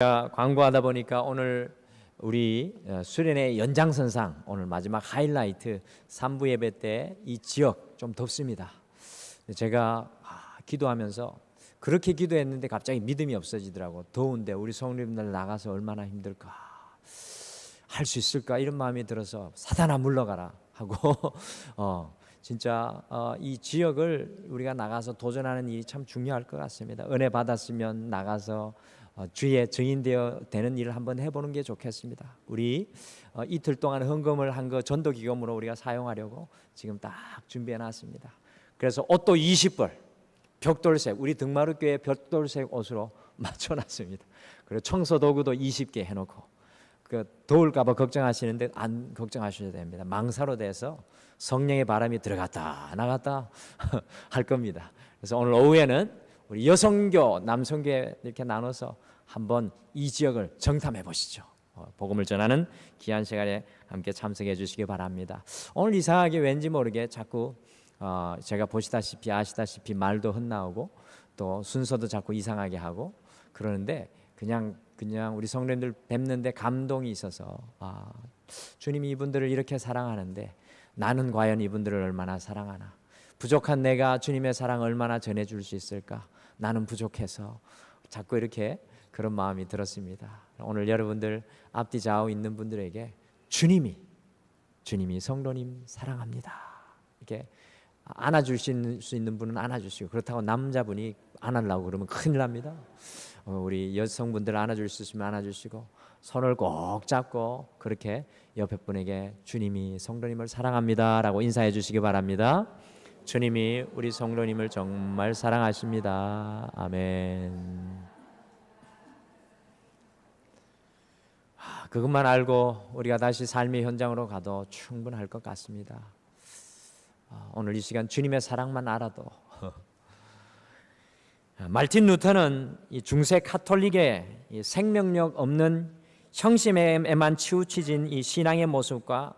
제가 광고하다 보니까 오늘 우리 수련회 연장선상 오늘 마지막 하이라이트 3부 예배 때 이 지역 좀 덥습니다. 제가 기도하면서 그렇게 기도했는데 갑자기 믿음이 없어지더라고. 더운데 우리 성도님들 나가서 얼마나 힘들까, 할 수 있을까, 이런 마음이 들어서 사단아 물러가라 하고 진짜 이 지역을 우리가 나가서 도전하는 일이 참 중요할 것 같습니다. 은혜 받았으면 나가서 주의 증인 되는 일을 한번 해보는 게 좋겠습니다. 우리 이틀 동안 헌금을 한 거 전도 기금으로 우리가 사용하려고 지금 딱 준비해 놨습니다. 그래서 옷도 20벌 벽돌색, 우리 등마루교회 벽돌색 옷으로 맞춰놨습니다. 그리고 청소 도구도 20개 해놓고, 더울까봐 걱정하시는데 안 걱정하셔도 됩니다. 망사로 돼서 성령의 바람이 들어갔다 나갔다 할 겁니다. 그래서 오늘 오후에는 우리 여성교, 남성교 이렇게 나눠서 한번 이 지역을 정탐해 보시죠. 복음을 전하는 귀한 시간에 함께 참석해 주시기 바랍니다. 오늘 이상하게 왠지 모르게 자꾸 제가 보시다시피 아시다시피 말도 헛나오고 또 순서도 자꾸 이상하게 하고 그러는데 그냥 우리 성도님들 뵙는데 감동이 있어서 주님이 이분들을 이렇게 사랑하는데 나는 과연 이분들을 얼마나 사랑하나, 부족한 내가 주님의 사랑 얼마나 전해줄 수 있을까, 나는 부족해서 자꾸 이렇게 그런 마음이 들었습니다. 오늘 여러분들 앞뒤 좌우 있는 분들에게 주님이 성도님 사랑합니다, 이렇게 안아주실 수 있는 분은 안아주시고, 그렇다고 남자분이 안으려고 그러면 큰일 납니다. 우리 여성분들 안아줄 수 있으면 안아주시고 손을 꼭 잡고 그렇게 옆에 분에게 주님이 성도님을 사랑합니다 라고 인사해 주시기 바랍니다. 주님이 우리 성도님을 정말 사랑하십니다. 아멘. 그것만 알고 우리가 다시 삶의 현장으로 가도 충분할 것 같습니다. 오늘 이 시간 주님의 사랑만 알아도 말틴 루터는 이 중세 카톨릭의 이 생명력 없는 형식에만 치우쳐진 이 신앙의 모습과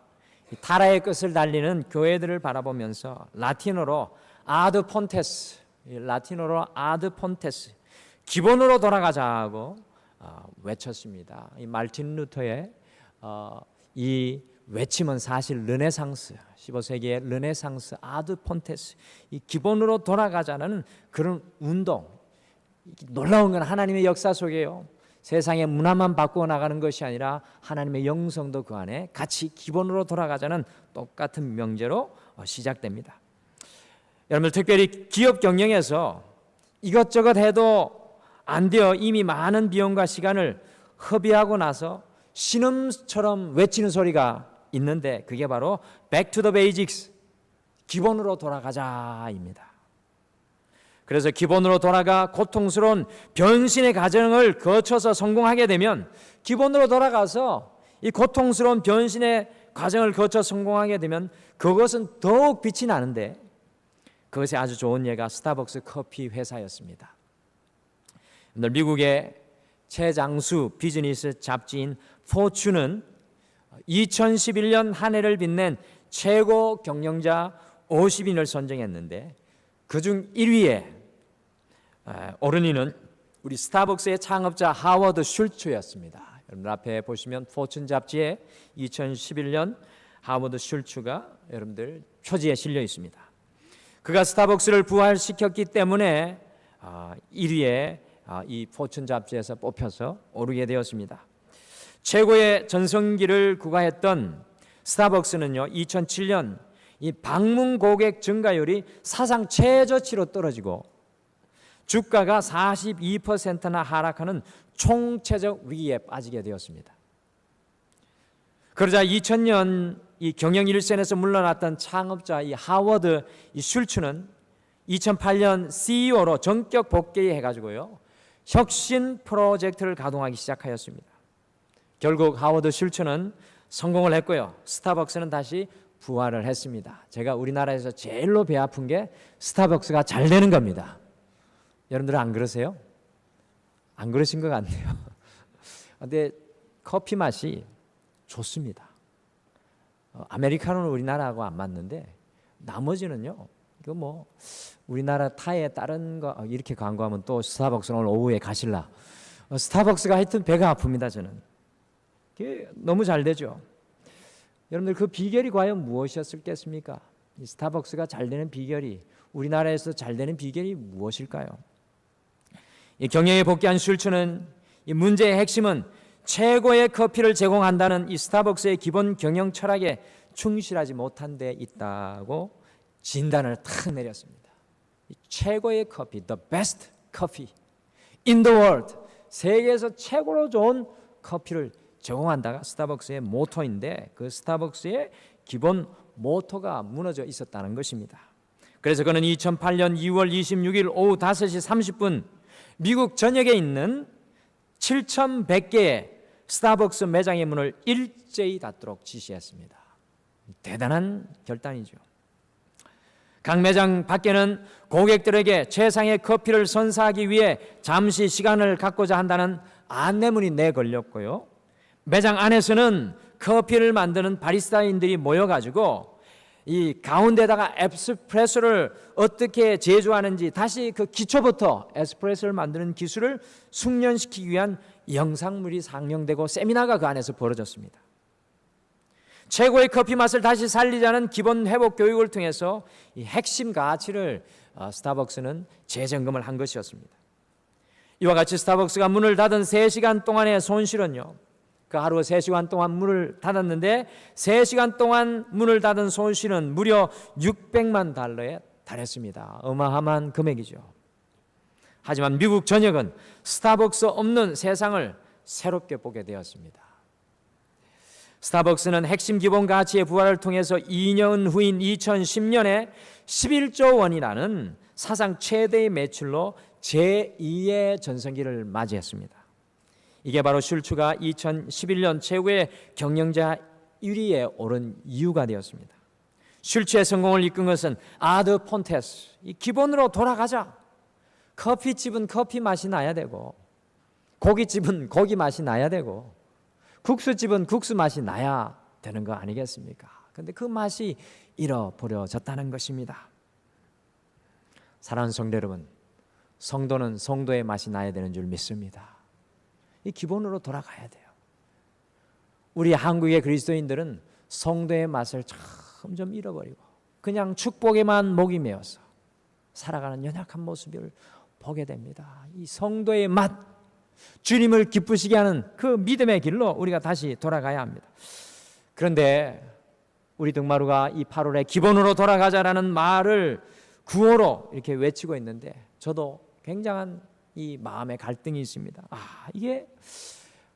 이 타라의 끝을 달리는 교회들을 바라보면서 라틴어로 아드 폰테스, 기본으로 돌아가자고 외쳤습니다. 이 말틴 루터의 이 외침은 사실 르네상스, 15세기의 르네상스 아드 폰테스, 이 기본으로 돌아가자는 그런 운동. 놀라운 건 하나님의 역사 속에요, 세상의 문화만 바꾸어 나가는 것이 아니라 하나님의 영성도 그 안에 같이 기본으로 돌아가자는 똑같은 명제로 시작됩니다. 여러분들 특별히 기업 경영에서 이것저것 해도 안 되어 이미 많은 비용과 시간을 허비하고 나서 신음처럼 외치는 소리가 있는데 그게 바로 Back to the Basics, 기본으로 돌아가자입니다. 그래서 기본으로 돌아가 고통스러운 변신의 과정을 거쳐서 성공하게 되면, 기본으로 돌아가서 이 고통스러운 변신의 과정을 거쳐 성공하게 되면 그것은 더욱 빛이 나는데, 그것이 아주 좋은 예가 스타벅스 커피 회사였습니다. 미국의 최장수 비즈니스 잡지인 포춘은 2011년 한 해를 빛낸 최고 경영자 50인을 선정했는데 그중 1위에 오른 이는 우리 스타벅스의 창업자 하워드 슐츠였습니다. 여러분 앞에 보시면 포춘 잡지에 2011년 하워드 슐츠가 여러분들 표지에 실려 있습니다. 그가 스타벅스를 부활시켰기 때문에 1위에 이 포춘 잡지에서 뽑혀서 오르게 되었습니다. 최고의 전성기를 구가했던 스타벅스는요, 2007년 이 방문 고객 증가율이 사상 최저치로 떨어지고 주가가 42%나 하락하는 총체적 위기에 빠지게 되었습니다. 그러자 2000년 이 경영 일선에서 물러났던 창업자 이 하워드 슐츠는 2008년 CEO로 전격 복귀해가지고요, 혁신 프로젝트를 가동하기 시작하였습니다. 결국 하워드 슐츠는 성공을 했고요, 스타벅스는 다시 부활을 했습니다. 제가 우리나라에서 제일로 배 아픈 게 스타벅스가 잘 되는 겁니다. 여러분들은 안 그러세요? 안 그러신 것 같네요. 근데 커피 맛이 좋습니다. 아메리카노는 우리나라하고 안 맞는데 나머지는요, 이거 뭐 우리나라 타의 다른 거 이렇게 광고하면 또 스타벅스는 오늘 오후에 가실라 스타벅스가 하여튼 배가 아픕니다. 저는 그게 너무 잘 되죠. 여러분들 그 비결이 과연 무엇이었겠습니까? 이 스타벅스가 잘 되는 비결이, 우리나라에서 잘 되는 비결이 무엇일까요? 이 경영에 복귀한 슐츠는 이 문제의 핵심은 최고의 커피를 제공한다는 이 스타벅스의 기본 경영 철학에 충실하지 못한 데 있다고 진단을 탁 내렸습니다. 최고의 커피, the best coffee in the world, 세계에서 최고로 좋은 커피를 제공한다가 스타벅스의 모토인데, 그 스타벅스의 기본 모토가 무너져 있었다는 것입니다. 그래서 그는 2008년 2월 26일 오후 5시 30분 미국 전역에 있는 7,100개의 스타벅스 매장의 문을 일제히 닫도록 지시했습니다. 대단한 결단이죠. 각 매장 밖에는 고객들에게 최상의 커피를 선사하기 위해 잠시 시간을 갖고자 한다는 안내문이 내걸렸고요. 매장 안에서는 커피를 만드는 바리스타인들이 모여가지고 이 가운데다가 에스프레소를 어떻게 제조하는지 다시 그 기초부터 에스프레소를 만드는 기술을 숙련시키기 위한 영상물이 상영되고 세미나가 그 안에서 벌어졌습니다. 최고의 커피 맛을 다시 살리자는 기본 회복 교육을 통해서 이 핵심 가치를 스타벅스는 재점검을 한 것이었습니다. 이와 같이 스타벅스가 문을 닫은 3시간 동안의 손실은요, 그 하루 3시간 동안 문을 닫았는데 3시간 동안 문을 닫은 손실은 무려 600만 달러에 달했습니다. 어마어마한 금액이죠. 하지만 미국 전역은 스타벅스 없는 세상을 새롭게 보게 되었습니다. 스타벅스는 핵심 기본 가치의 부활을 통해서 2년 후인 2010년에 11조 원이라는 사상 최대의 매출로 제2의 전성기를 맞이했습니다. 이게 바로 슐츠가 2011년 최고의 경영자 1위에 오른 이유가 되었습니다. 슐츠의 성공을 이끈 것은 아드 폰테스, 이 기본으로 돌아가자. 커피집은 커피 맛이 나야 되고, 고깃집은 고기 맛이 나야 되고, 국수집은 국수 맛이 나야 되는 거 아니겠습니까? 그런데 그 맛이 잃어버려졌다는 것입니다. 사랑하는 성도 여러분, 성도는 성도의 맛이 나야 되는 줄 믿습니다. 이 기본으로 돌아가야 돼요. 우리 한국의 그리스도인들은 성도의 맛을 점점 잃어버리고 그냥 축복에만 목이 메어서 살아가는 연약한 모습을 보게 됩니다. 이 성도의 맛, 주님을 기쁘시게 하는 그 믿음의 길로 우리가 다시 돌아가야 합니다. 그런데 우리 등마루가 이 8월에 기본으로 돌아가자라는 말을 구호로 이렇게 외치고 있는데, 저도 굉장한 이 마음의 갈등이 있습니다. 이게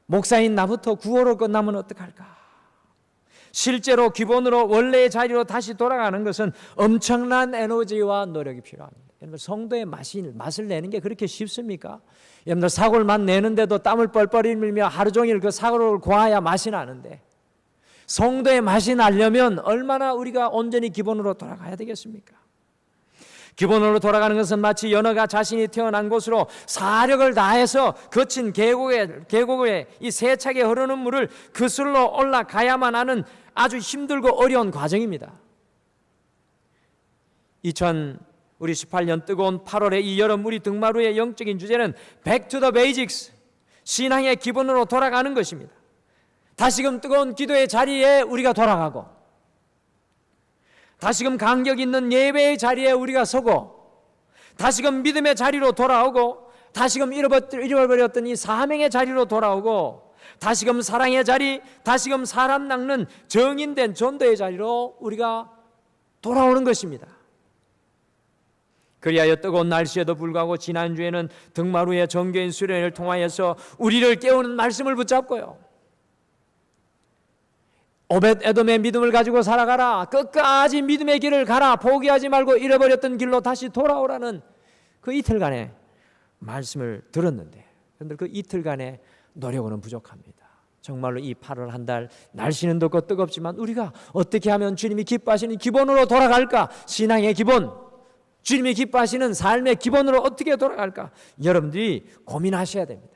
목사인 나부터 구호로 끝나면 어떡할까? 실제로 기본으로 원래의 자리로 다시 돌아가는 것은 엄청난 에너지와 노력이 필요합니다. 여러분, 성도의 맛을 내는 게 그렇게 쉽습니까? 여러분들 사골만 내는데도 땀을 뻘뻘 흘리며 하루 종일 그 사골을 고아야 맛이 나는데, 성도의 맛이 나려면 얼마나 우리가 온전히 기본으로 돌아가야 되겠습니까? 기본으로 돌아가는 것은 마치 연어가 자신이 태어난 곳으로 사력을 다해서 거친 계곡에 이 세차게 흐르는 물을 그슬로 올라가야만 하는 아주 힘들고 어려운 과정입니다. 2018년 뜨거운 8월의 이 여름, 우리 등마루의 영적인 주제는 Back to the Basics, 신앙의 기본으로 돌아가는 것입니다. 다시금 뜨거운 기도의 자리에 우리가 돌아가고, 다시금 간격 있는 예배의 자리에 우리가 서고, 다시금 믿음의 자리로 돌아오고, 다시금 잃어버렸던 이 사명의 자리로 돌아오고, 다시금 사랑의 자리, 다시금 사람 낚는 정인된 전도의 자리로 우리가 돌아오는 것입니다. 그리하여 뜨거운 날씨에도 불구하고 지난주에는 등마루의 정교인 수련회를 통하여서 우리를 깨우는 말씀을 붙잡고요, 오벳에돔의 믿음을 가지고 살아가라, 끝까지 믿음의 길을 가라, 포기하지 말고 잃어버렸던 길로 다시 돌아오라는 그 이틀간의 말씀을 들었는데, 그런데 그 이틀간의 노력은 부족합니다. 정말로 이 8월 한 달 날씨는 덥고 뜨겁지만 우리가 어떻게 하면 주님이 기뻐하시는 기본으로 돌아갈까? 신앙의 기본, 주님이 기뻐하시는 삶의 기본으로 어떻게 돌아갈까? 여러분들이 고민하셔야 됩니다.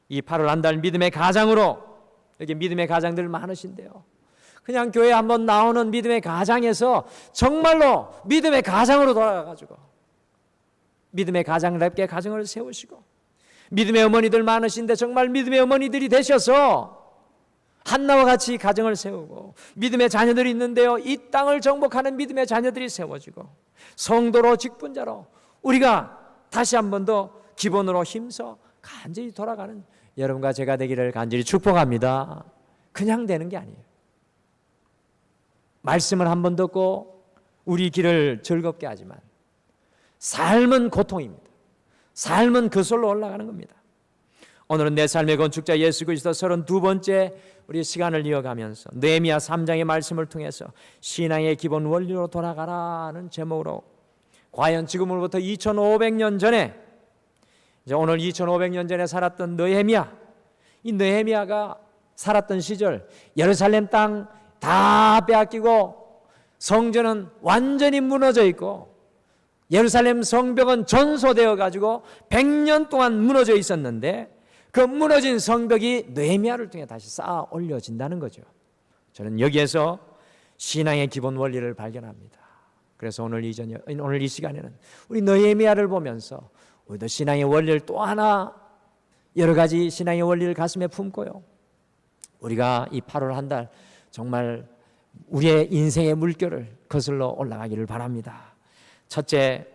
이 8월 한 달 믿음의 가장으로, 여기 믿음의 가장들 많으신데요, 그냥 교회 한번 나오는 믿음의 가장에서 정말로 믿음의 가장으로 돌아가가지고 믿음의 가장 랩게 가정을 세우시고, 믿음의 어머니들 많으신데 정말 믿음의 어머니들이 되셔서 한나와 같이 가정을 세우고, 믿음의 자녀들이 있는데요, 이 땅을 정복하는 믿음의 자녀들이 세워지고, 성도로 직분자로 우리가 다시 한 번 더 기본으로 힘써 간절히 돌아가는 여러분과 제가 되기를 간절히 축복합니다. 그냥 되는 게 아니에요. 말씀을 한 번 듣고 우리 길을 즐겁게 하지만 삶은 고통입니다. 삶은 그 솔로 올라가는 겁니다. 오늘은 내 삶의 건축자 예수 그리스도 32번째 우리 시간을 이어가면서 느헤미야 3장의 말씀을 통해서 신앙의 기본 원리로 돌아가라는 제목으로, 과연 지금으로부터 2500년 전에, 이제 오늘 2500년 전에 살았던 느헤미야, 이 느헤미야가 살았던 시절 예루살렘 땅 다 빼앗기고 성전은 완전히 무너져 있고 예루살렘 성벽은 전소되어 가지고 100년 동안 무너져 있었는데, 그 무너진 성벽이 느헤미야를 통해 다시 쌓아 올려진다는 거죠. 저는 여기에서 신앙의 기본 원리를 발견합니다. 그래서 오늘 이 시간에는 우리 느헤미야를 보면서 우리도 신앙의 원리를 또 하나, 여러 가지 신앙의 원리를 가슴에 품고요, 우리가 이 8월 한 달 정말 우리의 인생의 물결을 거슬러 올라가기를 바랍니다. 첫째,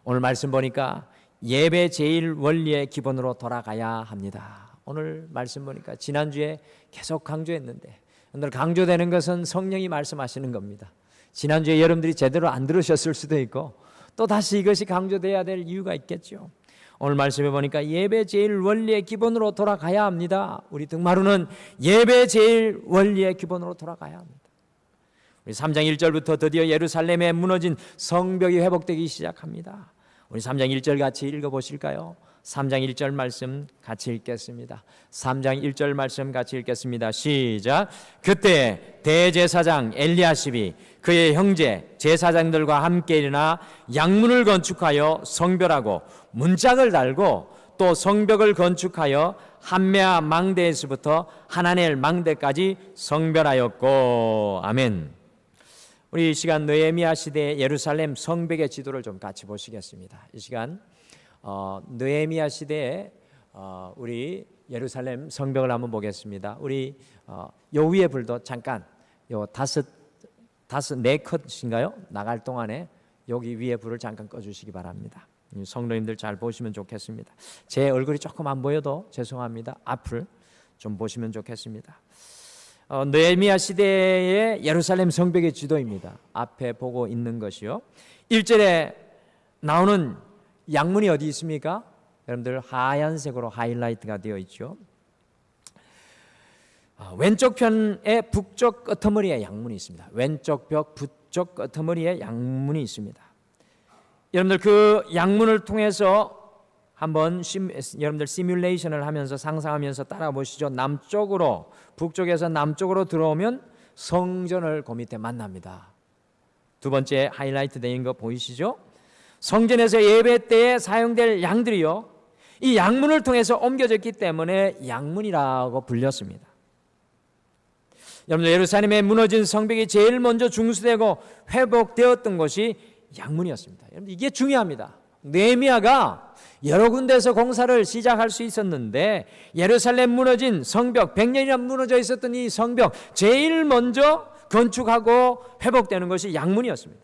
오늘 말씀 보니까 예배 제일 원리의 기본으로 돌아가야 합니다. 오늘 말씀 보니까 지난주에 계속 강조했는데, 오늘 강조되는 것은 성령이 말씀하시는 겁니다. 지난주에 여러분들이 제대로 안 들으셨을 수도 있고 또 다시 이것이 강조돼야 될 이유가 있겠죠. 오늘 말씀해 보니까 예배 제일 원리의 기본으로 돌아가야 합니다. 우리 등마루는 예배 제일 원리의 기본으로 돌아가야 합니다. 우리 3장 1절부터 드디어 예루살렘에 무너진 성벽이 회복되기 시작합니다. 우리 3장 1절 같이 읽어보실까요? 3장 1절 말씀 같이 읽겠습니다. 3장 1절 말씀 같이 읽겠습니다. 시작. 그때 대제사장 엘리야십이 그의 형제 제사장들과 함께 일어나 양문을 건축하여 성별하고 문짝을 달고, 또 성벽을 건축하여 한메아 망대에서부터 하나넬 망대까지 성별하였고. 아멘. 우리 이 시간 느헤미야 시대의 예루살렘 성벽의 지도를 좀 같이 보시겠습니다. 이 시간 느헤미야 시대의 우리 예루살렘 성벽을 한번 보겠습니다. 우리 요 위에 불도 잠깐 요 네 컷인가요? 나갈 동안에 여기 위에 불을 잠깐 꺼주시기 바랍니다. 성도님들 잘 보시면 좋겠습니다. 제 얼굴이 조금 안 보여도 죄송합니다. 앞을 좀 보시면 좋겠습니다. 느헤미야 시대의 예루살렘 성벽의 지도입니다. 앞에 보고 있는 것이요, 1절에 나오는 양문이 어디 있습니까? 여러분들 하얀색으로 하이라이트가 되어 있죠. 왼쪽 편의 북쪽 끄트머리에 양문이 있습니다. 왼쪽 벽 북쪽 끄트머리에 양문이 있습니다. 여러분들 그 양문을 통해서 한번 여러분들 시뮬레이션을 하면서 상상하면서 따라 보시죠. 남쪽으로, 북쪽에서 남쪽으로 들어오면 성전을 그 밑에 만납니다. 두 번째 하이라이트 된 거 보이시죠? 성전에서 예배 때에 사용될 양들이요, 이 양문을 통해서 옮겨졌기 때문에 양문이라고 불렸습니다. 여러분들 예루살렘에 무너진 성벽이 제일 먼저 중수되고 회복되었던 것이 양문이었습니다. 여러분 이게 중요합니다. 느헤미야가 여러 군데에서 공사를 시작할 수 있었는데 예루살렘 무너진 성벽, 100년이나 무너져 있었던 이 성벽 제일 먼저 건축하고 회복되는 것이 양문이었습니다.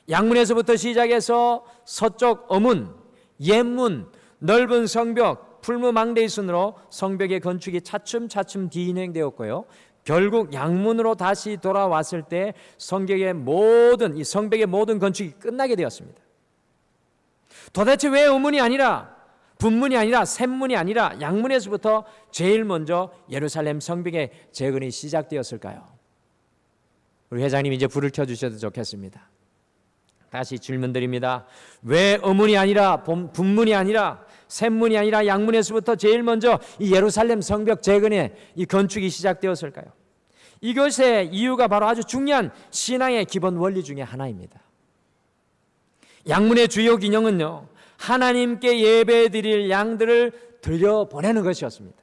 양문에서부터 시작해서 서쪽 어문, 옛문, 넓은 성벽, 풀무망대의 순으로 성벽의 건축이 차츰차츰 진행되었고요, 결국 양문으로 다시 돌아왔을 때 성벽의 모든 건축이 끝나게 되었습니다. 도대체 왜 의문이 아니라, 분문이 아니라, 샘문이 아니라 양문에서부터 제일 먼저 예루살렘 성벽의 재건이 시작되었을까요? 우리 회장님 이제 불을 켜주셔도 좋겠습니다. 다시 질문드립니다. 왜 의문이 아니라, 분문이 아니라, 샘문이 아니라 양문에서부터 제일 먼저 이 예루살렘 성벽 재건의 이 건축이 시작되었을까요? 이것의 이유가 바로 아주 중요한 신앙의 기본 원리 중에 하나입니다. 양문의 주요 기능은요, 하나님께 예배드릴 양들을 들여보내는 것이었습니다.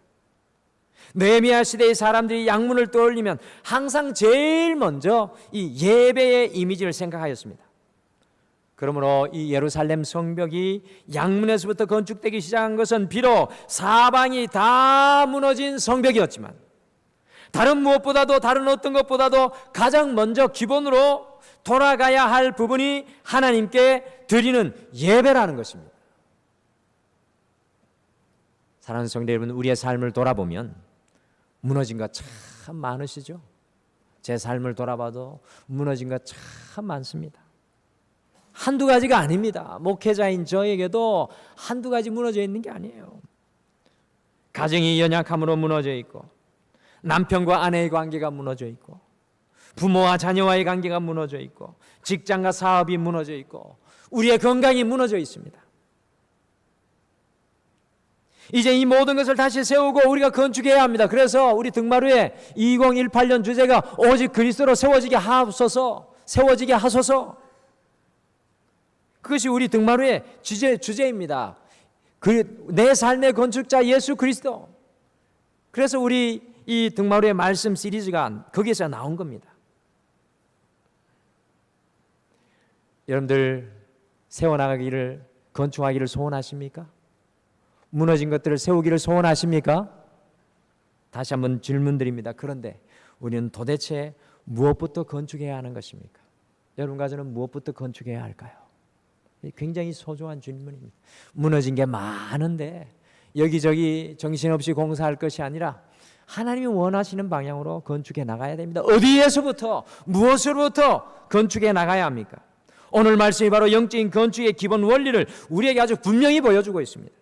느헤미야 시대의 사람들이 양문을 떠올리면 항상 제일 먼저 이 예배의 이미지를 생각하였습니다. 그러므로 이 예루살렘 성벽이 양문에서부터 건축되기 시작한 것은 비록 사방이 다 무너진 성벽이었지만 다른 무엇보다도 다른 어떤 것보다도 가장 먼저 기본으로 돌아가야 할 부분이 하나님께 드리는 예배라는 것입니다. 사랑하는 성도 여러분, 우리의 삶을 돌아보면 무너진 것 참 많으시죠? 제 삶을 돌아봐도 무너진 것 참 많습니다. 한두 가지가 아닙니다. 목회자인 저에게도 한두 가지 무너져 있는 게 아니에요. 가정이 연약함으로 무너져 있고, 남편과 아내의 관계가 무너져 있고, 부모와 자녀와의 관계가 무너져 있고, 직장과 사업이 무너져 있고, 우리의 건강이 무너져 있습니다. 이제 이 모든 것을 다시 세우고 우리가 건축해야 합니다. 그래서 우리 등마루에 2018년 주제가 오직 그리스도로 세워지게 하소서, 세워지게 하소서. 그것이 우리 등마루의 주제입니다. 내 삶의 건축자 예수 그리스도. 그래서 우리 이 등마루의 말씀 시리즈가 거기에서 나온 겁니다. 여러분들 세워나가기를, 건축하기를 소원하십니까? 무너진 것들을 세우기를 소원하십니까? 다시 한번 질문 드립니다. 그런데 우리는 도대체 무엇부터 건축해야 하는 것입니까? 여러분과 저는 무엇부터 건축해야 할까요? 굉장히 소중한 질문입니다. 무너진 게 많은데 여기저기 정신없이 공사할 것이 아니라 하나님이 원하시는 방향으로 건축해 나가야 됩니다. 어디에서부터, 무엇으로부터 건축해 나가야 합니까? 오늘 말씀이 바로 영적인 건축의 기본 원리를 우리에게 아주 분명히 보여주고 있습니다.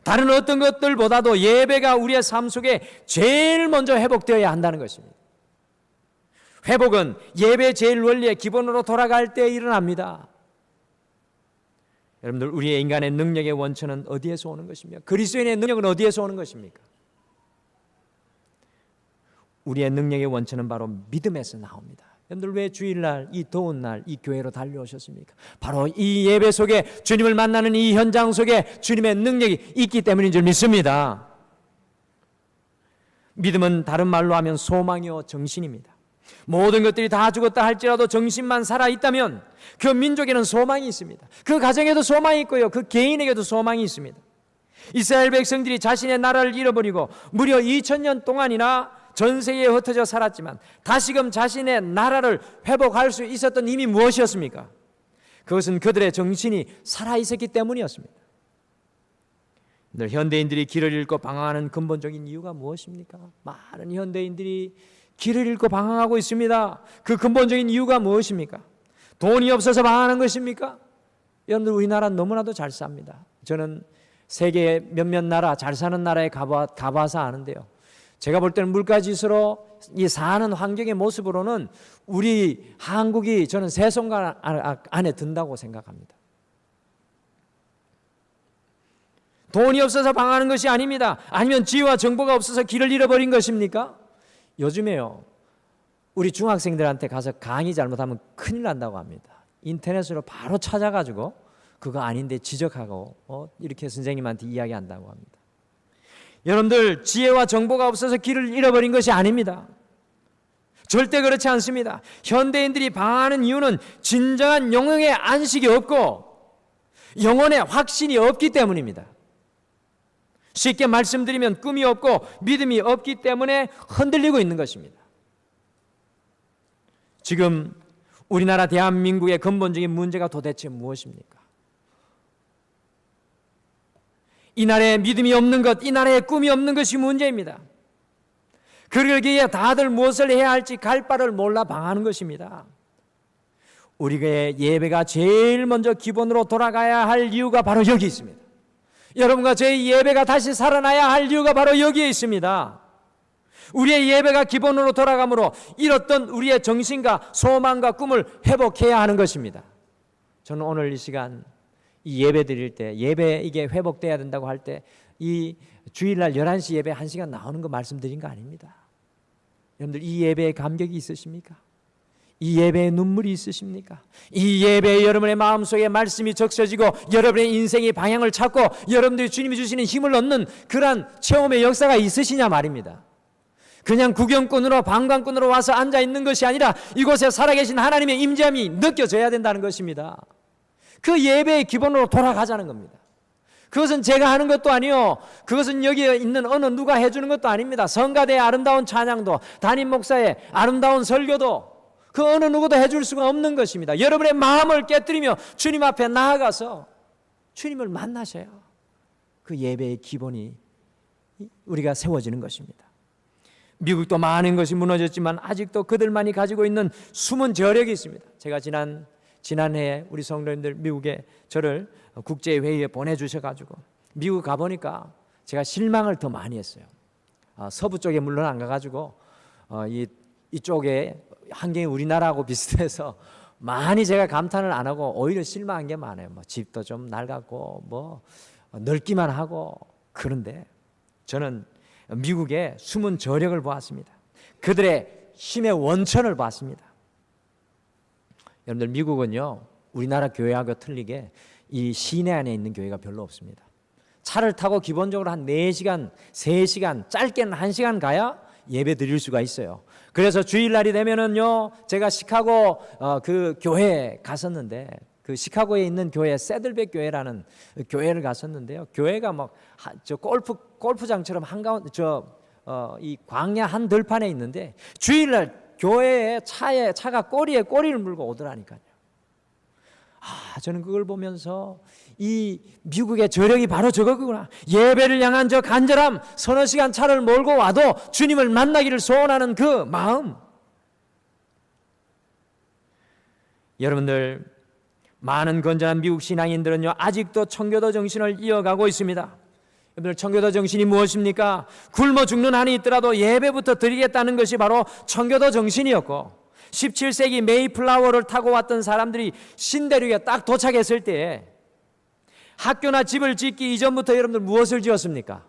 다른 어떤 것들보다도 예배가 우리의 삶 속에 제일 먼저 회복되어야 한다는 것입니다. 회복은 예배 제일 원리의 기본으로 돌아갈 때 일어납니다. 여러분들, 우리의 인간의 능력의 원천은 어디에서 오는 것입니까? 그리스도인의 능력은 어디에서 오는 것입니까? 우리의 능력의 원천은 바로 믿음에서 나옵니다. 여러분들, 왜 주일날 이 더운 날 이 교회로 달려오셨습니까? 바로 이 예배 속에, 주님을 만나는 이 현장 속에 주님의 능력이 있기 때문인 줄 믿습니다. 믿음은 다른 말로 하면 소망이요 정신입니다. 모든 것들이 다 죽었다 할지라도 정신만 살아있다면 그 민족에는 소망이 있습니다. 그 가정에도 소망이 있고요, 그 개인에게도 소망이 있습니다. 이스라엘 백성들이 자신의 나라를 잃어버리고 무려 2000년 동안이나 전 세계에 흩어져 살았지만 다시금 자신의 나라를 회복할 수 있었던 힘이 무엇이었습니까? 그것은 그들의 정신이 살아있었기 때문이었습니다. 현대인들이 길을 잃고 방황하는 근본적인 이유가 무엇입니까? 많은 현대인들이 길을 잃고 방황하고 있습니다. 그 근본적인 이유가 무엇입니까? 돈이 없어서 방황하는 것입니까? 여러분들, 우리나라는 너무나도 잘 삽니다. 저는 세계 몇몇 나라, 잘 사는 나라에 가봐서 아는데요, 제가 볼 때는 물가지수로 이 사는 환경의 모습으로는 우리 한국이 저는 세 손가락 안에 든다고 생각합니다. 돈이 없어서 방황하는 것이 아닙니다. 아니면 지혜와 정보가 없어서 길을 잃어버린 것입니까? 요즘에요, 우리 중학생들한테 가서 강의 잘못하면 큰일 난다고 합니다. 인터넷으로 바로 찾아가지고 그거 아닌데 지적하고 이렇게 선생님한테 이야기한다고 합니다. 여러분들, 지혜와 정보가 없어서 길을 잃어버린 것이 아닙니다. 절대 그렇지 않습니다. 현대인들이 방황하는 이유는 진정한 영혼의 안식이 없고 영혼의 확신이 없기 때문입니다. 쉽게 말씀드리면 꿈이 없고 믿음이 없기 때문에 흔들리고 있는 것입니다. 지금 우리나라 대한민국의 근본적인 문제가 도대체 무엇입니까? 이 나라에 믿음이 없는 것, 이 나라에 꿈이 없는 것이 문제입니다. 그러기에 다들 무엇을 해야 할지 갈 바를 몰라 방황하는 것입니다. 우리의 예배가 제일 먼저 기본으로 돌아가야 할 이유가 바로 여기 있습니다. 여러분과 저의 예배가 다시 살아나야 할 이유가 바로 여기에 있습니다. 우리의 예배가 기본으로 돌아가므로 잃었던 우리의 정신과 소망과 꿈을 회복해야 하는 것입니다. 저는 오늘 이 시간 이 예배 드릴 때, 예배 이게 회복돼야 된다고 할 때 이 주일날 11시 예배 1시간 나오는 거 말씀드린 거 아닙니다. 여러분들, 이 예배에 감격이 있으십니까? 이 예배에 눈물이 있으십니까? 이 예배에 여러분의 마음속에 말씀이 적셔지고 여러분의 인생의 방향을 찾고 여러분들이 주님이 주시는 힘을 얻는 그러한 체험의 역사가 있으시냐 말입니다. 그냥 구경꾼으로, 관광꾼으로 와서 앉아있는 것이 아니라 이곳에 살아계신 하나님의 임재함이 느껴져야 된다는 것입니다. 그 예배의 기본으로 돌아가자는 겁니다. 그것은 제가 하는 것도 아니요, 그것은 여기에 있는 어느 누가 해주는 것도 아닙니다. 성가대의 아름다운 찬양도, 담임 목사의 아름다운 설교도 그 어느 누구도 해줄 수가 없는 것입니다. 여러분의 마음을 깨뜨리며 주님 앞에 나아가서 주님을 만나셔야 그 예배의 기본이 우리가 세워지는 것입니다. 미국도 많은 것이 무너졌지만 아직도 그들만이 가지고 있는 숨은 저력이 있습니다. 제가 지난해 우리 성도님들 미국에 저를 국제회의에 보내주셔가지고 미국 가보니까 제가 실망을 더 많이 했어요. 서부 쪽에 물론 안 가가지고 이쪽에 환경이 우리나라하고 비슷해서 많이 제가 감탄을 안 하고 오히려 실망한 게 많아요. 뭐 집도 좀 낡았고 뭐 넓기만 하고. 그런데 저는 미국의 숨은 저력을 보았습니다. 그들의 힘의 원천을 봤습니다. 여러분들, 미국은요 우리나라 교회하고 틀리게 이 시내 안에 있는 교회가 별로 없습니다. 차를 타고 기본적으로 한 4시간, 3시간, 짧게는 1시간 가야 예배 드릴 수가 있어요. 그래서 주일날이 되면은요, 제가 시카고 그 교회에 갔었는데, 그 시카고에 있는 교회 새들백 교회라는 교회를 갔었는데요. 교회가 막 저 골프장처럼 한가운데 이 광야 한 들판에 있는데 주일날 교회에 차가 꼬리에 꼬리를 물고 오더라니까요. 저는 그걸 보면서 이 미국의 저력이 바로 저거구나. 예배를 향한 저 간절함, 서너 시간 차를 몰고 와도 주님을 만나기를 소원하는 그 마음. 여러분들, 많은 건전한 미국 신앙인들은요 아직도 청교도 정신을 이어가고 있습니다. 여러분들, 청교도 정신이 무엇입니까? 굶어 죽는 한이 있더라도 예배부터 드리겠다는 것이 바로 청교도 정신이었고, 17세기 메이플라워를 타고 왔던 사람들이 신대륙에 딱 도착했을 때 학교나 집을 짓기 이전부터 여러분들 무엇을 지었습니까?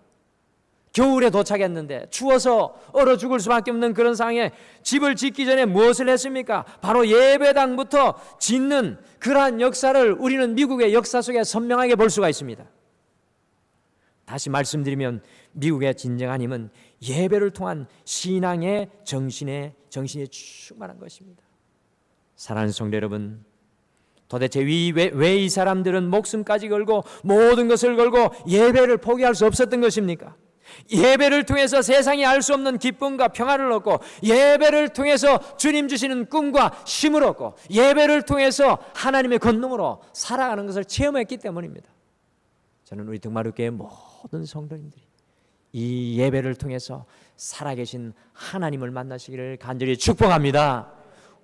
겨울에 도착했는데 추워서 얼어 죽을 수밖에 없는 그런 상황에 집을 짓기 전에 무엇을 했습니까? 바로 예배당부터 짓는 그러한 역사를 우리는 미국의 역사 속에 선명하게 볼 수가 있습니다. 다시 말씀드리면 미국의 진정한 힘은 예배를 통한 신앙의 정신에 충만한 것입니다. 사랑하는 성도 여러분, 도대체 왜 이 사람들은 목숨까지 걸고 모든 것을 걸고 예배를 포기할 수 없었던 것입니까? 예배를 통해서 세상이 알 수 없는 기쁨과 평안을 얻고, 예배를 통해서 주님 주시는 꿈과 힘을 얻고, 예배를 통해서 하나님의 권능으로 살아가는 것을 체험했기 때문입니다. 저는 우리 등마루교회 모든 성도님들이 이 예배를 통해서 살아계신 하나님을 만나시기를 간절히 축복합니다.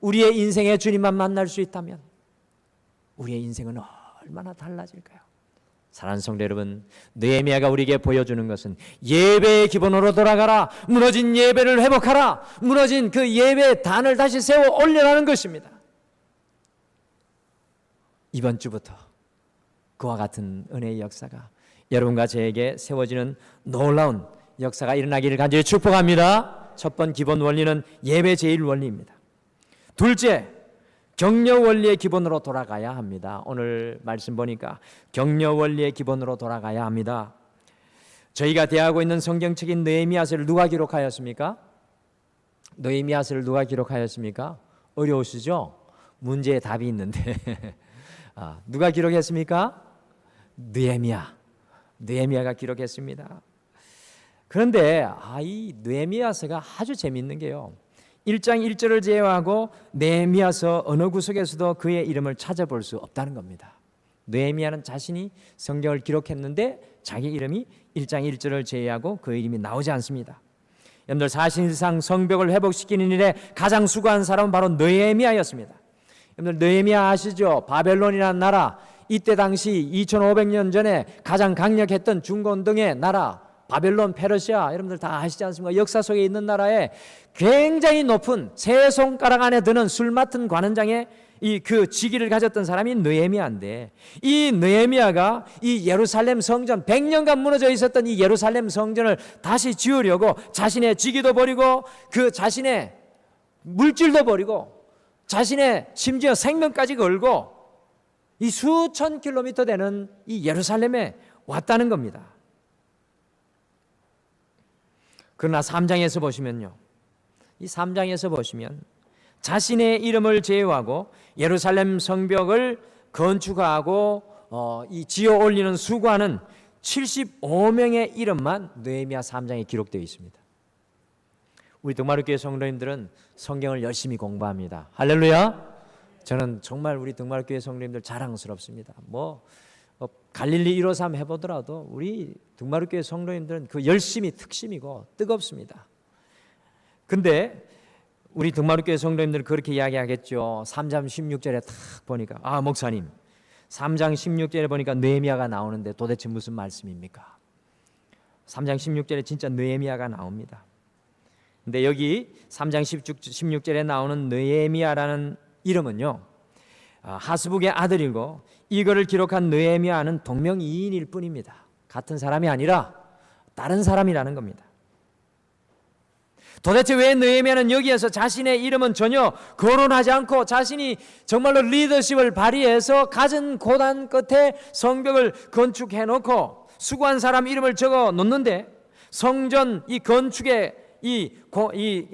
우리의 인생에 주님만 만날 수 있다면 우리의 인생은 얼마나 달라질까요? 사랑하는 성도 여러분, 느헤미야가 우리에게 보여주는 것은 예배의 기본으로 돌아가라, 무너진 예배를 회복하라, 무너진 그 예배의 단을 다시 세워 올려라는 것입니다. 이번 주부터 그와 같은 은혜의 역사가 여러분과 저에게 세워지는 놀라운 역사가 일어나기를 간절히 축복합니다. 첫 번 기본 원리는 예배 제일 원리입니다. 둘째, 격려 원리의 기본으로 돌아가야 합니다. 오늘 말씀 보니까 격려 원리의 기본으로 돌아가야 합니다. 저희가 대하고 있는 성경책인 느헤미야서를 누가 기록하였습니까? 느헤미야서를 누가 기록하였습니까? 어려우시죠? 문제에 답이 있는데 누가 기록했습니까? 느헤미야가 기록했습니다. 그런데 이 느헤미야서가 아주 재미있는 게요, 1장 1절을 제외하고 느헤미야서 어느 구석에서도 그의 이름을 찾아볼 수 없다는 겁니다. 느헤미야는 자신이 성경을 기록했는데 자기 이름이 1장 1절을 제외하고 그 이름이 나오지 않습니다. 여러분들, 사실상 성벽을 회복시키는 일에 가장 수고한 사람은 바로 느헤미야였습니다. 여러분들, 느헤미야 아시죠? 바벨론이라는 나라, 이때 당시 2500년 전에 가장 강력했던 중건동의 나라 바벨론, 페르시아, 여러분들 다 아시지 않습니까? 역사 속에 있는 나라에 굉장히 높은 세 손가락 안에 드는 술 맡은 관원장의 그 직위를 가졌던 사람이 느헤미야인데, 이 느헤미야가 이 예루살렘 성전, 100년간 무너져 있었던 이 예루살렘 성전을 다시 지으려고 자신의 직위도 버리고 그 자신의 물질도 버리고 자신의 심지어 생명까지 걸고 이 수천 킬로미터 되는 이 예루살렘에 왔다는 겁니다. 그러나 3장에서 보시면요, 이 3장에서 보시면 자신의 이름을 제외하고 예루살렘 성벽을 건축하고 이 지어 올리는 수고하는 75명의 이름만 느헤미야 3장에 기록되어 있습니다. 우리 등마루교회 성도님들은 성경을 열심히 공부합니다. 할렐루야. 저는 정말 우리 등마루교회 성도님들 자랑스럽습니다. 갈릴리 153 해보더라도 우리 등마루교회 성도님들은 그 열심이 특심이고 뜨겁습니다. 근데 우리 등마루교회 성도님들은 그렇게 이야기하겠죠. 3장 16절에 탁 보니까 목사님 3장 16절에 보니까 느헤미야가 나오는데 도대체 무슨 말씀입니까? 3장 16절에 진짜 느헤미야가 나옵니다. 근데 여기 3장 16절에 나오는 느헤미야라는 이름은요, 하스북의 아들이고 이거를 기록한 느헤미야는 동명이인일 뿐입니다. 같은 사람이 아니라 다른 사람이라는 겁니다. 도대체 왜 느헤미야는 여기에서 자신의 이름은 전혀 거론하지 않고 자신이 정말로 리더십을 발휘해서 갖은 고단 끝에 성벽을 건축해 놓고 수고한 사람 이름을 적어 놓는데 성전 이 건축의 이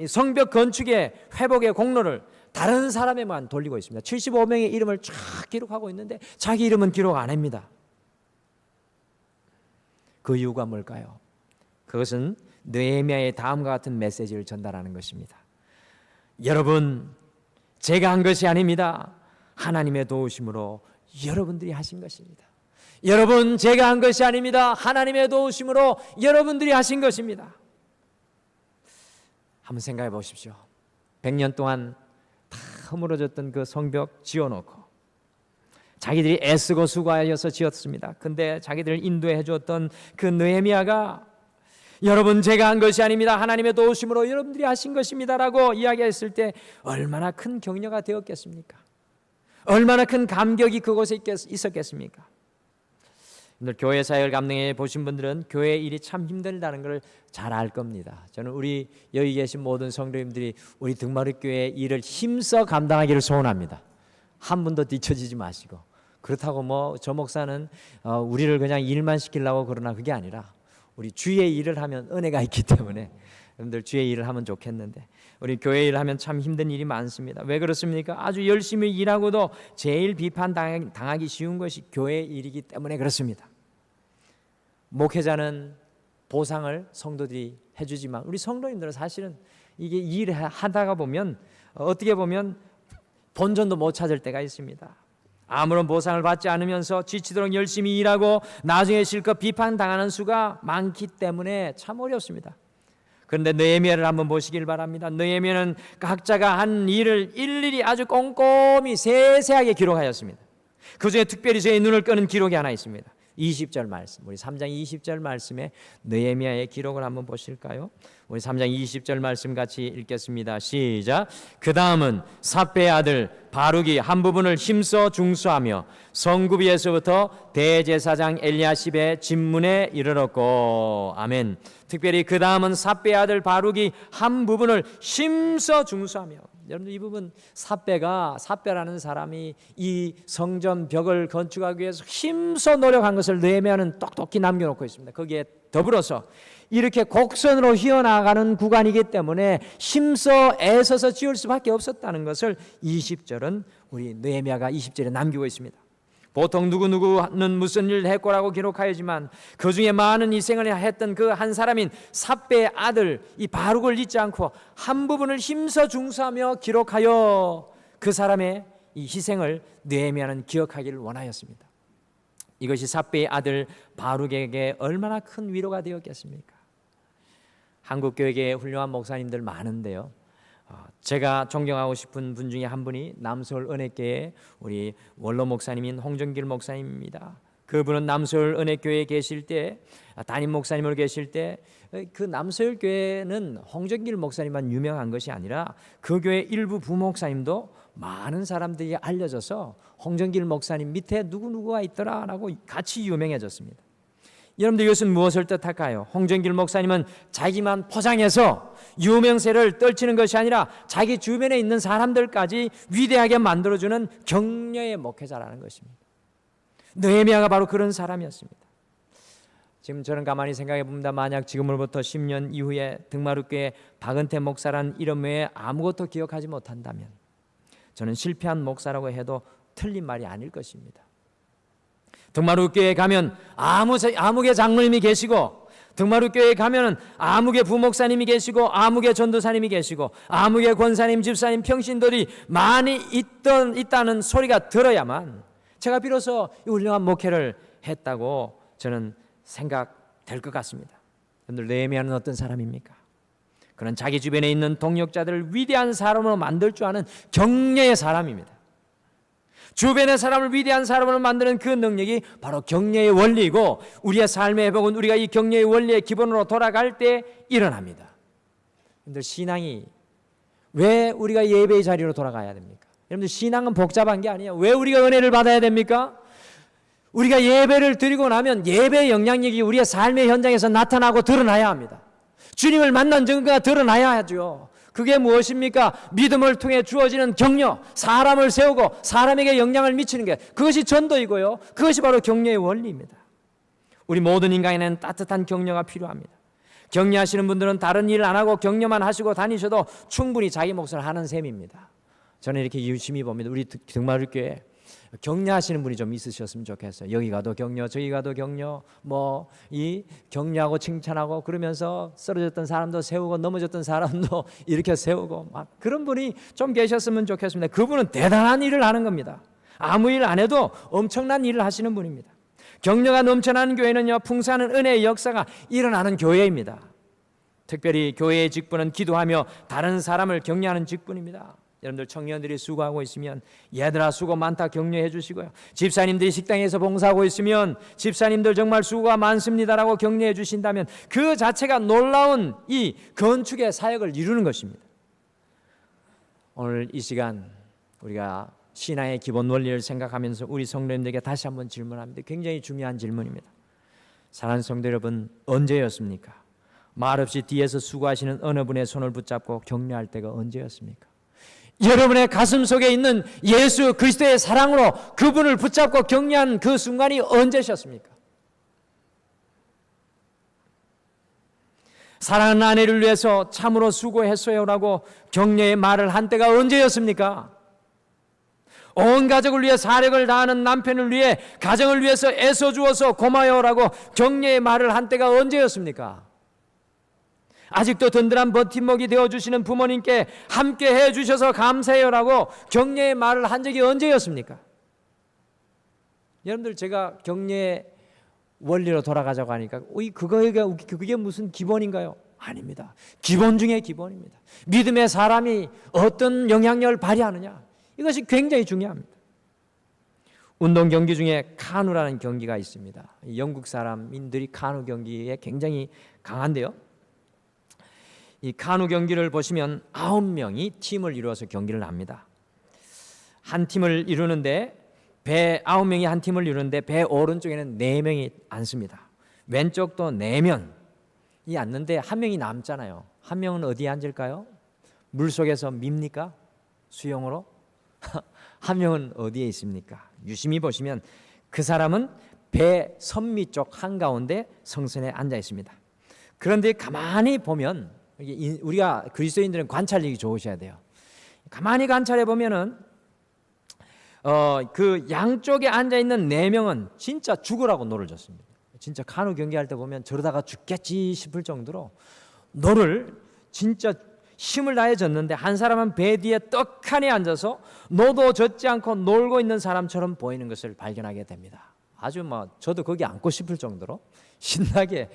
성벽 건축의 회복의 공로를 다른 사람에만 돌리고 있습니다. 75명의 이름을 쫙 기록하고 있는데 자기 이름은 기록 안 합니다. 그 이유가 뭘까요? 그것은 느헤미야의 다음과 같은 메시지를 전달하는 것입니다. 여러분, 제가 한 것이 아닙니다. 하나님의 도우심으로 여러분들이 하신 것입니다. 여러분, 제가 한 것이 아닙니다. 하나님의 도우심으로 여러분들이 하신 것입니다. 한번 생각해 보십시오. 100년 동안 다 허물어졌던 그 성벽 지어놓고 자기들이 애쓰고 수고하여서 지었습니다. 근데 자기들을 인도해 주었던 그 느헤미야가 여러분, 제가 한 것이 아닙니다. 하나님의 도우심으로 여러분들이 하신 것입니다라고 이야기했을 때 얼마나 큰 격려가 되었겠습니까? 얼마나 큰 감격이 그곳에 있었겠습니까? 오늘 교회 사역을 감당해 보신 분들은 교회 일이 참 힘들다는 걸 잘 알 겁니다. 저는 우리 여기 계신 모든 성도님들이 우리 등마루교회 일을 힘써 감당하기를 소원합니다. 한 분도 뒤처지지 마시고. 그렇다고 저 목사는 우리를 그냥 일만 시키려고 그러나 그게 아니라 우리 주의 일을 하면 은혜가 있기 때문에 여러분들 주의 일을 하면 좋겠는데 우리 교회 일을 하면 참 힘든 일이 많습니다. 왜 그렇습니까? 아주 열심히 일하고도 제일 비판당하기 쉬운 것이 교회 일이기 때문에 그렇습니다. 목회자는 보상을 성도들이 해주지만 우리 성도님들은 사실은 이게 일을 하다가 보면 어떻게 보면 본전도 못 찾을 때가 있습니다. 아무런 보상을 받지 않으면서 지치도록 열심히 일하고 나중에 실컷 비판당하는 수가 많기 때문에 참 어렵습니다. 그런데 느헤미야를 한번 보시길 바랍니다. 느헤미야는 각자가 한 일을 일일이 아주 꼼꼼히 세세하게 기록하였습니다. 그중에 특별히 저의 눈을 끄는 기록이 하나 있습니다. 20절 말씀, 우리 3장 20절 말씀에 느헤미야의 기록을 한번 보실까요? 우리 3장 20절 말씀 같이 읽겠습니다. 시작. 그 다음은 삽배의 아들 바룩이 한 부분을 힘써 중수하며 성구비에서부터 대제사장 엘리야십의 집문에 이르렀고. 아멘. 특별히 그 다음은 삽배의 아들 바룩이 한 부분을 힘써 중수하며. 여러분들 이 부분 삽배라는 사람이 이 성전 벽을 건축하기 위해서 힘써 노력한 것을 느헤미야는 똑똑히 남겨놓고 있습니다. 거기에 더불어서 이렇게 곡선으로 휘어나가는 구간이기 때문에 힘써 애써서 지을 수밖에 없었다는 것을 20절은 우리 느헤미야가 20절에 남기고 있습니다. 보통 누구누구는 무슨 일을 했고라고 기록하였지만 그 중에 많은 희생을 했던 그 한 사람인 삽배의 아들 이 바룩을 잊지 않고 한 부분을 힘써 중수하며 기록하여 그 사람의 이 희생을 느헤미야는 기억하기를 원하였습니다. 이것이 삽배의 아들 바룩에게 얼마나 큰 위로가 되었겠습니까? 한국교회에 훌륭한 목사님들 많은데요, 제가 존경하고 싶은 분 중에 한 분이 남서울 은혜교회 우리 원로 목사님인 홍정길 목사님입니다. 그분은 남서울 은혜교회에 계실 때, 담임 목사님으로 계실 때 그 남서울 교회는 홍정길 목사님만 유명한 것이 아니라 그 교회 일부 부목사님도 많은 사람들이 알려져서 홍정길 목사님 밑에 누구누구가 있더라라고 같이 유명해졌습니다. 여러분들 이것은 무엇을 뜻할까요? 홍정길 목사님은 자기만 포장해서 유명세를 떨치는 것이 아니라 자기 주변에 있는 사람들까지 위대하게 만들어주는 격려의 목회자라는 것입니다. 느헤미야가 바로 그런 사람이었습니다. 지금 저는 가만히 생각해 봅니다. 만약 지금으로부터 10년 이후에 등마루교회 박은태 목사라는 이름 외에 아무것도 기억하지 못한다면 저는 실패한 목사라고 해도 틀린 말이 아닐 것입니다. 등마루교회에 가면 아무개 장로님이 계시고, 등마루교회에 가면 아무개 부목사님이 계시고, 아무개 전도사님이 계시고, 아무개 권사님, 집사님, 평신들이 많이 있다는 소리가 들어야만 제가 비로소 훌륭한 목회를 했다고 저는 생각될 것 같습니다. 여러분들, 느헤미야는 어떤 사람입니까? 그는 자기 주변에 있는 동역자들을 위대한 사람으로 만들 줄 아는 격려의 사람입니다. 주변의 사람을 위대한 사람으로 만드는 그 능력이 바로 격려의 원리이고, 우리의 삶의 회복은 우리가 이 격려의 원리의 기본으로 돌아갈 때 일어납니다. 여러분들, 신앙이 왜 우리가 예배의 자리로 돌아가야 됩니까? 여러분들, 신앙은 복잡한 게 아니에요. 왜 우리가 은혜를 받아야 됩니까? 우리가 예배를 드리고 나면 예배의 영향력이 우리의 삶의 현장에서 나타나고 드러나야 합니다. 주님을 만난 증거가 드러나야 하죠. 그게 무엇입니까? 믿음을 통해 주어지는 격려, 사람을 세우고 사람에게 영향을 미치는 게, 그것이 전도이고요, 그것이 바로 격려의 원리입니다. 우리 모든 인간에는 따뜻한 격려가 필요합니다. 격려하시는 분들은 다른 일을 안 하고 격려만 하시고 다니셔도 충분히 자기 몫을 하는 셈입니다. 저는 이렇게 유심히 봅니다. 우리 등마루교회 격려하시는 분이 좀 있으셨으면 좋겠어요. 여기 가도 격려, 저기 가도 격려, 이 격려하고 칭찬하고, 그러면서 쓰러졌던 사람도 세우고 넘어졌던 사람도 이렇게 세우고, 막 그런 분이 좀 계셨으면 좋겠습니다. 그분은 대단한 일을 하는 겁니다. 아무 일 안 해도 엄청난 일을 하시는 분입니다. 격려가 넘쳐나는 교회는요, 풍성한 은혜의 역사가 일어나는 교회입니다. 특별히 교회의 직분은 기도하며 다른 사람을 격려하는 직분입니다. 여러분들, 청년들이 수고하고 있으면 얘들아 수고 많다 격려해 주시고요, 집사님들이 식당에서 봉사하고 있으면 집사님들 정말 수고가 많습니다라고 격려해 주신다면 그 자체가 놀라운 이 건축의 사역을 이루는 것입니다. 오늘 이 시간 우리가 신앙의 기본 원리를 생각하면서 우리 성도님들에게 다시 한번 질문합니다. 굉장히 중요한 질문입니다. 사랑하는 성도 여러분, 언제였습니까? 말없이 뒤에서 수고하시는 어느 분의 손을 붙잡고 격려할 때가 언제였습니까? 여러분의 가슴 속에 있는 예수 그리스도의 사랑으로 그분을 붙잡고 격려한 그 순간이 언제셨습니까? 사랑하는 아내를 위해서 참으로 수고했어요라고 격려의 말을 한 때가 언제였습니까? 온 가족을 위해 사력을 다하는 남편을 위해 가정을 위해서 애써주어서 고마워요라고 격려의 말을 한 때가 언제였습니까? 아직도 든든한 버팀목이 되어주시는 부모님께 함께 해주셔서 감사해요라고 격려의 말을 한 적이 언제였습니까? 여러분들, 제가 격려의 원리로 돌아가자고 하니까 그게 무슨 기본인가요? 아닙니다. 기본 중에 기본입니다. 믿음의 사람이 어떤 영향력을 발휘하느냐, 이것이 굉장히 중요합니다. 운동 경기 중에 카누라는 경기가 있습니다. 영국 사람인들이 카누 경기에 굉장히 강한데요, 이 카누 경기를 보시면 9명이 팀을 이루어서 경기를 합니다. 한 팀을 이루는데 9명이 한 팀을 이루는데 배 오른쪽에는 4명이 앉습니다. 왼쪽도 4명이 앉는데 한 명이 남잖아요. 한 명은 어디에 앉을까요? 물속에서 밉니까? 수영으로? 한 명은 어디에 있습니까? 유심히 보시면 그 사람은 배 선미 쪽 한가운데 성선에 앉아 있습니다. 그런데 가만히 보면, 우리가 그리스도인들은 관찰력이 좋으셔야 돼요. 가만히 관찰해 보면은 그 양쪽에 앉아 있는 4명은 진짜 죽으라고 노를 졌습니다. 진짜 카누 경기할 때 보면 저러다가 죽겠지 싶을 정도로 노를 진짜 힘을 다해 졌는데, 한 사람은 배 뒤에 떡하니 앉아서 노도 젓지 않고 놀고 있는 사람처럼 보이는 것을 발견하게 됩니다. 아주 저도 거기 앉고 싶을 정도로 신나게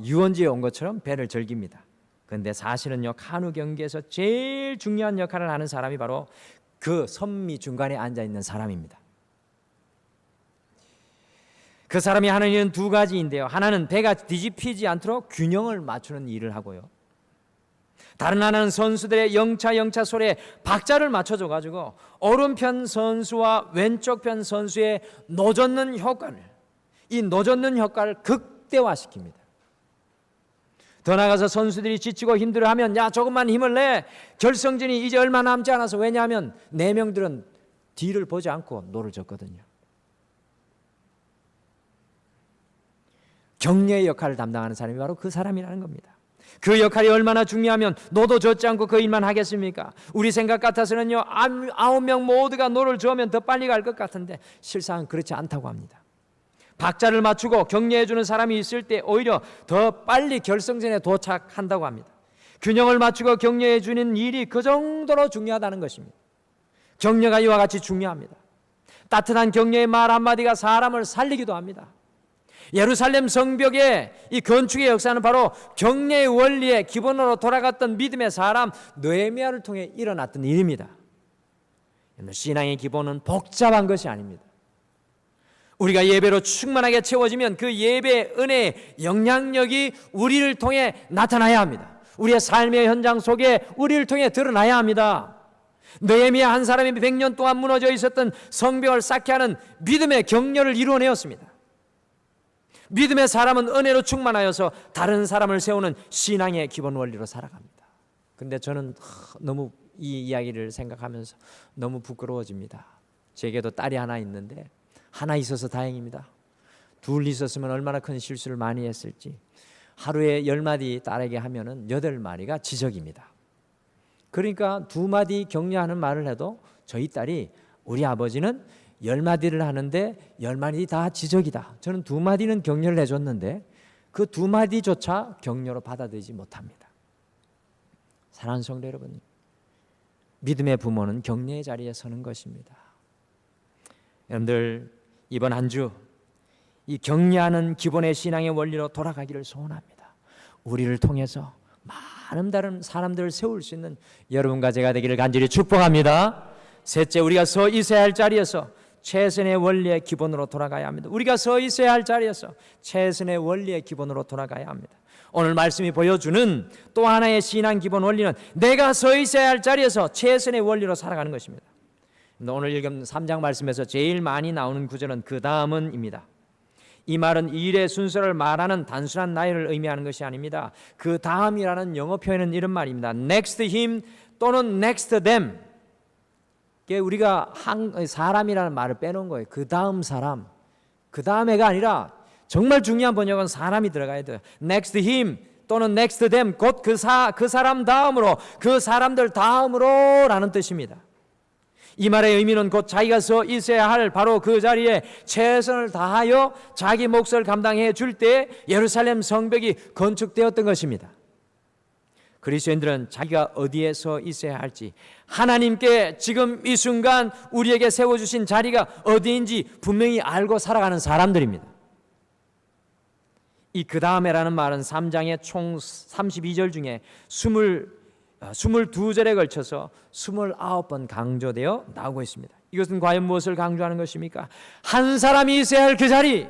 유원지에 온 것처럼 배를 즐깁니다. 그런데 사실은요, 카누 경기에서 제일 중요한 역할을 하는 사람이 바로 그 선미 중간에 앉아 있는 사람입니다. 그 사람이 하는 일은 2가지인데요, 하나는 배가 뒤집히지 않도록 균형을 맞추는 일을 하고요, 다른 하나는 선수들의 영차 소리에 박자를 맞춰줘 가지고 오른편 선수와 왼쪽 편 선수의 노젓는 효과를 극대화시킵니다. 더 나아가서 선수들이 지치고 힘들어하면 야 조금만 힘을 내, 결승전이 이제 얼마 남지 않아서, 왜냐하면 4명들은 뒤를 보지 않고 노를 젓거든요. 격려의 역할을 담당하는 사람이 바로 그 사람이라는 겁니다. 그 역할이 얼마나 중요하면 노도 젓지 않고 그 일만 하겠습니까? 우리 생각 같아서는요, 9명 모두가 노를 저으면 더 빨리 갈 것 같은데 실상은 그렇지 않다고 합니다. 박자를 맞추고 격려해 주는 사람이 있을 때 오히려 더 빨리 결승전에 도착한다고 합니다. 균형을 맞추고 격려해 주는 일이 그 정도로 중요하다는 것입니다. 격려가 이와 같이 중요합니다. 따뜻한 격려의 말 한마디가 사람을 살리기도 합니다. 예루살렘 성벽의 이 건축의 역사는 바로 격려의 원리의 기본으로 돌아갔던 믿음의 사람 느헤미야를 통해 일어났던 일입니다. 신앙의 기본은 복잡한 것이 아닙니다. 우리가 예배로 충만하게 채워지면 그 예배의 은혜의 영향력이 우리를 통해 나타나야 합니다. 우리의 삶의 현장 속에 우리를 통해 드러나야 합니다. 느헤미야 한 사람이 100년 동안 무너져 있었던 성벽을 쌓게 하는 믿음의 격려를 이루어내었습니다. 믿음의 사람은 은혜로 충만하여서 다른 사람을 세우는 신앙의 기본 원리로 살아갑니다. 그런데 저는 너무 이 이야기를 생각하면서 너무 부끄러워집니다. 제게도 딸이 하나 있는데 하나 있어서 다행입니다. 둘 있었으면 얼마나 큰 실수를 많이 했을지. 하루에 10마디 딸에게 하면은 8마디가 지적입니다. 그러니까 2마디 격려하는 말을 해도 저희 딸이 우리 아버지는 10마디를 하는데 10마디 다 지적이다. 저는 2마디는 격려를 해줬는데 그 2마디조차 격려로 받아들이지 못합니다. 사랑하는 성도 여러분, 믿음의 부모는 격려의 자리에 서는 것입니다. 여러분들 이번 한 주 이 격려하는 기본의 신앙의 원리로 돌아가기를 소원합니다. 우리를 통해서 많은 다른 사람들을 세울 수 있는 여러분과 제가 되기를 간절히 축복합니다. 셋째, 우리가 서 있어야 할 자리에서 최선의 원리의 기본으로 돌아가야 합니다. 우리가 서 있어야 할 자리에서 최선의 원리의 기본으로 돌아가야 합니다. 오늘 말씀이 보여주는 또 하나의 신앙 기본 원리는 내가 서 있어야 할 자리에서 최선의 원리로 살아가는 것입니다. 오늘 읽은 3장 말씀에서 제일 많이 나오는 구절은 그 다음은입니다. 이 말은 일의 순서를 말하는 단순한 나열을 의미하는 것이 아닙니다. 그 다음이라는 영어 표현은 이런 말입니다. Next him 또는 next them. 우리가 사람이라는 말을 빼놓은 거예요. 그 다음 사람, 그 다음에가 아니라 정말 중요한 번역은 사람이 들어가야 돼요. Next him 또는 next them, 곧 그 사람 다음으로, 그 사람들 다음으로 라는 뜻입니다. 이 말의 의미는 곧 자기가 서 있어야 할 바로 그 자리에 최선을 다하여 자기 몫을 감당해 줄 때 예루살렘 성벽이 건축되었던 것입니다. 그리스도인들은 자기가 어디에 서 있어야 할지, 하나님께 지금 이 순간 우리에게 세워주신 자리가 어디인지 분명히 알고 살아가는 사람들입니다. 이 그 다음에라는 말은 3장의 총 32절 중에 22절에 걸쳐서 29번 강조되어 나오고 있습니다. 이것은 과연 무엇을 강조하는 것입니까? 한 사람이 있어야 할 그 자리,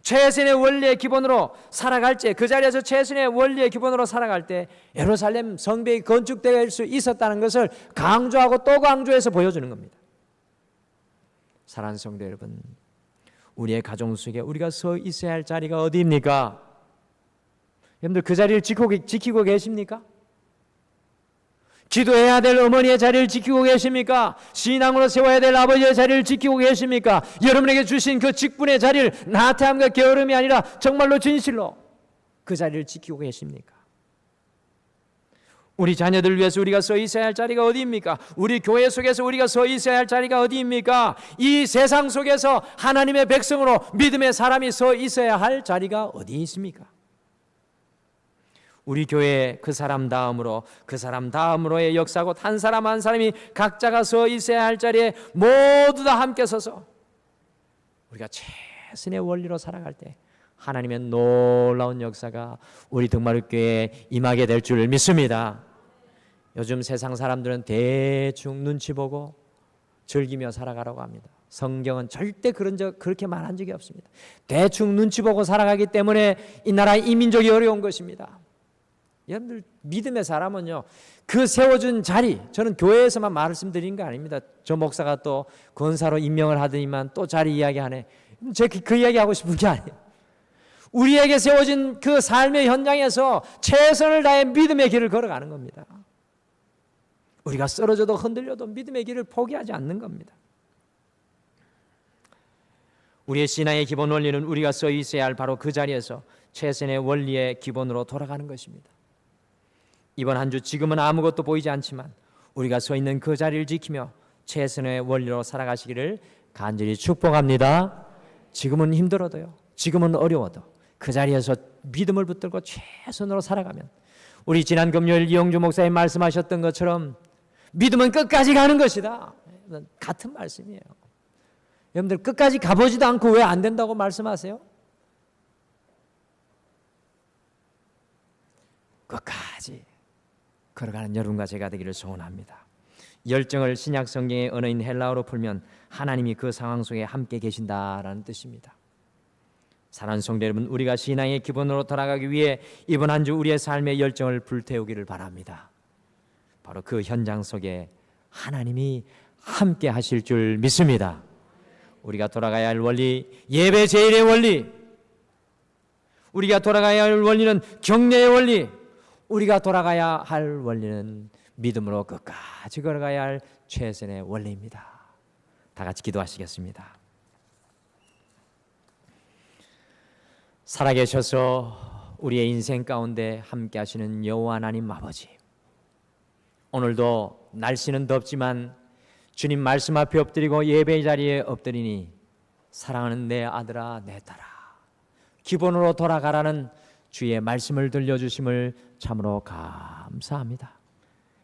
최선의 원리의 기본으로 살아갈 때, 그 자리에서 최선의 원리의 기본으로 살아갈 때 예루살렘 성벽이 건축될 수 있었다는 것을 강조하고 또 강조해서 보여주는 겁니다. 사랑하는 성도 여러분, 우리의 가정 속에 우리가 서 있어야 할 자리가 어디입니까? 여러분들 그 자리를 지키고 계십니까? 기도해야 될 어머니의 자리를 지키고 계십니까? 신앙으로 세워야 될 아버지의 자리를 지키고 계십니까? 여러분에게 주신 그 직분의 자리를 나태함과 게으름이 아니라 정말로 진실로 그 자리를 지키고 계십니까? 우리 자녀들을 위해서 우리가 서 있어야 할 자리가 어디입니까? 우리 교회 속에서 우리가 서 있어야 할 자리가 어디입니까? 이 세상 속에서 하나님의 백성으로 믿음의 사람이 서 있어야 할 자리가 어디 있습니까? 우리 교회에 그 사람 다음으로의 역사고 한 사람 한 사람이 각자가 서 있어야 할 자리에 모두 다 함께 서서 우리가 최선의 원리로 살아갈 때 하나님의 놀라운 역사가 우리 등마룻교회에 임하게 될 줄 믿습니다. 요즘 세상 사람들은 대충 눈치 보고 즐기며 살아가라고 합니다. 성경은 절대 그렇게 말한 적이 없습니다. 대충 눈치 보고 살아가기 때문에 이 나라의 이민족이 어려운 것입니다. 여러분들 믿음의 사람은요, 그 세워준 자리, 저는 교회에서만 말씀드린 거 아닙니다. 저 목사가 또 권사로 임명을 하더니만 또 자리 이야기하네. 제가 그 이야기하고 싶은 게 아니에요. 우리에게 세워진 그 삶의 현장에서 최선을 다해 믿음의 길을 걸어가는 겁니다. 우리가 쓰러져도 흔들려도 믿음의 길을 포기하지 않는 겁니다. 우리의 신앙의 기본 원리는 우리가 서 있어야 할 바로 그 자리에서 최선의 원리의 기본으로 돌아가는 것입니다. 이번 한 주 지금은 아무것도 보이지 않지만 우리가 서 있는 그 자리를 지키며 최선의 원리로 살아가시기를 간절히 축복합니다. 지금은 힘들어도요, 지금은 어려워도 그 자리에서 믿음을 붙들고 최선으로 살아가면 우리 지난 금요일 이영주 목사님 말씀하셨던 것처럼 믿음은 끝까지 가는 것이다. 같은 말씀이에요. 여러분들 끝까지 가보지도 않고 왜 안 된다고 말씀하세요? 끝까지 걸어가는 여러분과 제가 되기를 소원합니다. 열정을 신약 성경의 언어인 헬라어로 풀면 하나님이 그 상황 속에 함께 계신다라는 뜻입니다. 사랑하는 성도 여러분, 우리가 신앙의 기본으로 돌아가기 위해 이번 한 주 우리의 삶의 열정을 불태우기를 바랍니다. 바로 그 현장 속에 하나님이 함께 하실 줄 믿습니다. 우리가 돌아가야 할 원리, 예배 제일의 원리, 우리가 돌아가야 할 원리는 경례의 원리, 우리가 돌아가야 할 원리는 믿음으로 끝까지 걸어가야 할 최선의 원리입니다. 다 같이 기도하시겠습니다. 살아계셔서 우리의 인생 가운데 함께 하시는 여호와 하나님 아버지, 오늘도 날씨는 덥지만 주님 말씀 앞에 엎드리고 예배 자리에 엎드리니 사랑하는 내 아들아 내 딸아, 기본으로 돌아가라는 주의 말씀을 들려주심을 참으로 감사합니다.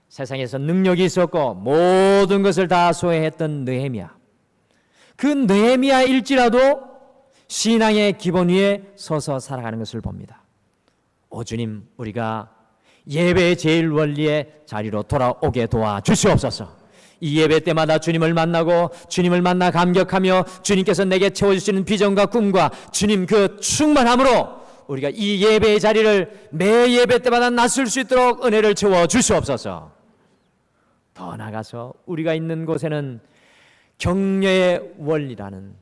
세상에서 능력이 있었고 모든 것을 다 소유했던 느헤미야, 그 느헤미야일지라도 신앙의 기본 위에 서서 살아가는 것을 봅니다. 오 주님, 우리가 예배의 제일 원리의 자리로 돌아오게 도와주시옵소서. 이 예배 때마다 주님을 만나고 주님을 만나 감격하며 주님께서 내게 채워주시는 비전과 꿈과 주님 그 충만함으로 우리가 이 예배의 자리를 매 예배 때마다 나설 수 있도록 은혜를 채워주시옵소서. 더 나아가서 우리가 있는 곳에는 경례의 원리라는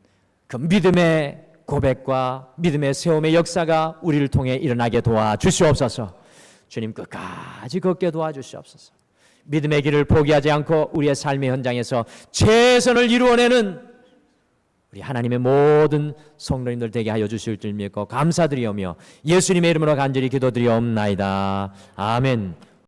그 믿음의 고백과 믿음의 세움의 역사가 우리를 통해 일어나게 도와주시옵소서. 주님 끝까지 걷게 도와주시옵소서. 믿음의 길을 포기하지 않고 우리의 삶의 현장에서 최선을 이루어내는 우리 하나님의 모든 성도님들 되게 하여 주실 줄 믿고 감사드리오며 예수님의 이름으로 간절히 기도드리옵나이다. 아멘.